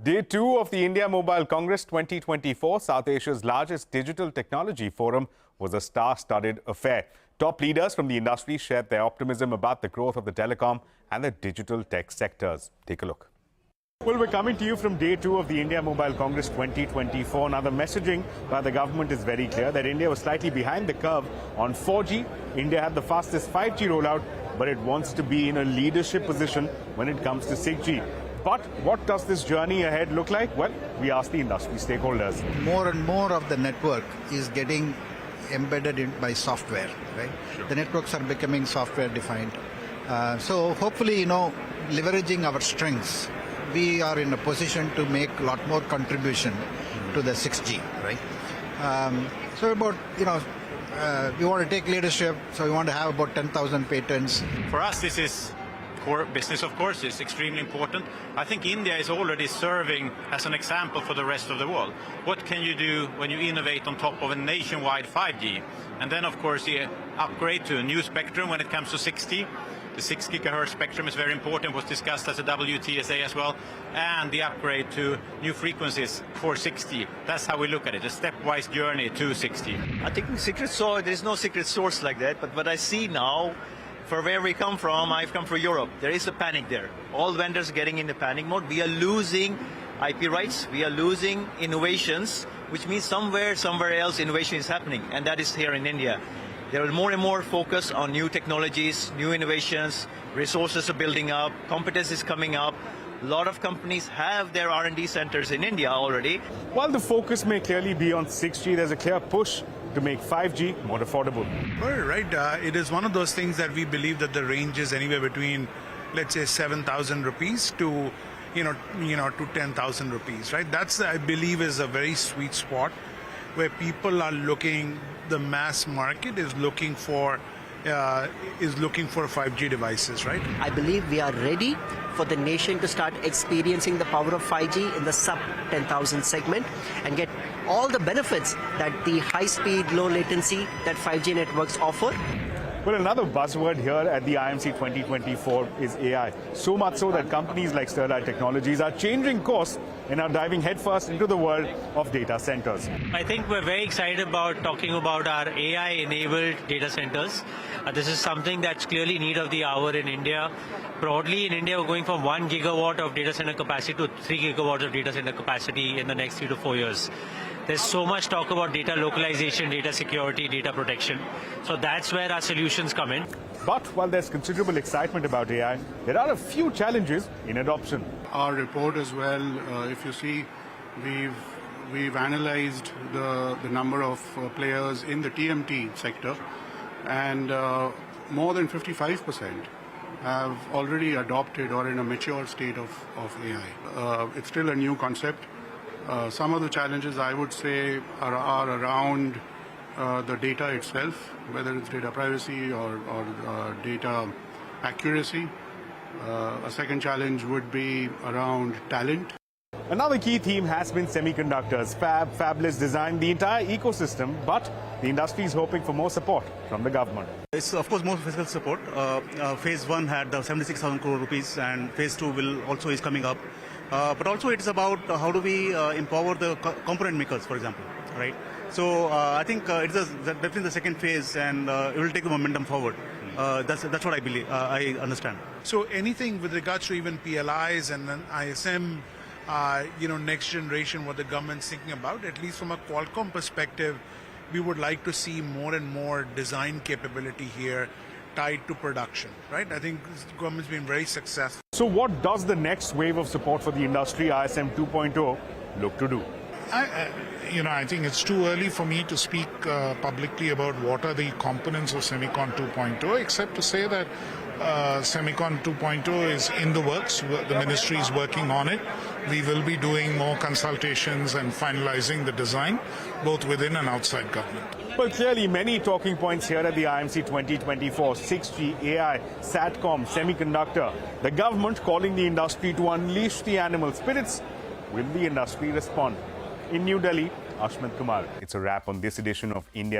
Day 2 of the India Mobile Congress 2024, South Asia's largest digital technology forum, was a star-studded affair. Top leaders from the industry shared their optimism about the growth of the telecom and the digital tech sectors. Take a look. Well, we're coming to you from Day 2 of the India Mobile Congress 2024. Now, the messaging by the government is very clear that India was slightly behind the curve on 4G. India had the fastest 5G rollout, but it wants to be in a leadership position when it comes to 6G. But what does this journey ahead look like? Well, we asked the industry stakeholders. More and more of the network is getting embedded in by software, right? Sure. The networks are becoming software defined. So hopefully, leveraging our strengths, we are in a position to make a lot more contribution to the 6G, right? So about, we want to take leadership, so we want to have about 10,000 patents. For us, this is core business, of course, is extremely important. I think India is already serving as an example for the rest of the world. What can you do when you innovate on top of a nationwide 5G? And then, of course, the upgrade to a new spectrum when it comes to 6G. The 6 gigahertz spectrum is very important, was discussed as a WTSA as well, and the upgrade to new frequencies for 6G. That's how we look at it, a stepwise journey to 6G. I think there is no secret source like that, but what I see now, for where we come from, I've come from Europe, there is a panic there. All vendors are getting into panic mode. We are losing IP rights, we are losing innovations, which means somewhere else innovation is happening, and that is here in India. There is more and more focus on new technologies, new innovations, resources are building up, competence is coming up. A lot of companies have their R&D centers in India already. While the focus may clearly be on 6G, there's a clear push to make 5G more affordable. Well, right. It is one of those things that we believe that the range is anywhere between, let's say, 7,000 rupees to, to 10,000 rupees, right? That's, I believe, is a very sweet spot where people are looking. The mass market is looking for 5G devices, right? I believe we are ready for the nation to start experiencing the power of 5G in the sub 10,000 segment and get all the benefits that the high speed, low latency that 5G networks offer. Well, another buzzword here at the IMC 2024 is AI. So much so that companies like Sterlite Technologies are changing course and are diving headfirst into the world of data centers. I think we're very excited about talking about our AI-enabled data centers. This is something that's clearly need of the hour in India. Broadly, in India, we're going from 1 gigawatt of data center capacity to 3 gigawatts of data center capacity in the next 3 to 4 years. There's so much talk about data localization, data security, data protection. So that's where our solutions come in. But while there's considerable excitement about AI, there are a few challenges in adoption. Our report as well, if you see, we've analyzed the number of players in the TMT sector, and more than 55% have already adopted or in a mature state of AI. It's still a new concept. Some of the challenges, I would say, are around the data itself, whether it's data privacy or data accuracy. A second challenge would be around talent. Another key theme has been semiconductors. Fabless design, the entire ecosystem, but the industry is hoping for more support from the government. It's of course more fiscal support. Phase 1 had 76,000 crore rupees, and phase 2 also is coming up. But also it's about how do we empower the component makers, for example, right? So I think it's definitely the second phase, and it will take the momentum forward. That's what I believe. I understand. So anything with regards to even PLIs and then ISM, next generation, what the government's thinking about, at least from a Qualcomm perspective, we would like to see more and more design capability here tied to production, right? I think the government's been very successful. So what does the next wave of support for the industry, ISM 2.0, look to do? I think it's too early for me to speak publicly about what are the components of Semicon 2.0, except to say that Semicon 2.0 is in the works. The ministry is working on it. We will be doing more consultations and finalizing the design, both within and outside government. Well, clearly many talking points here at the IMC 2024, 6G, AI, SATCOM, semiconductor. The government calling the industry to unleash the animal spirits. Will the industry respond? In New Delhi, Ashmit Kumar. It's a wrap on this edition of India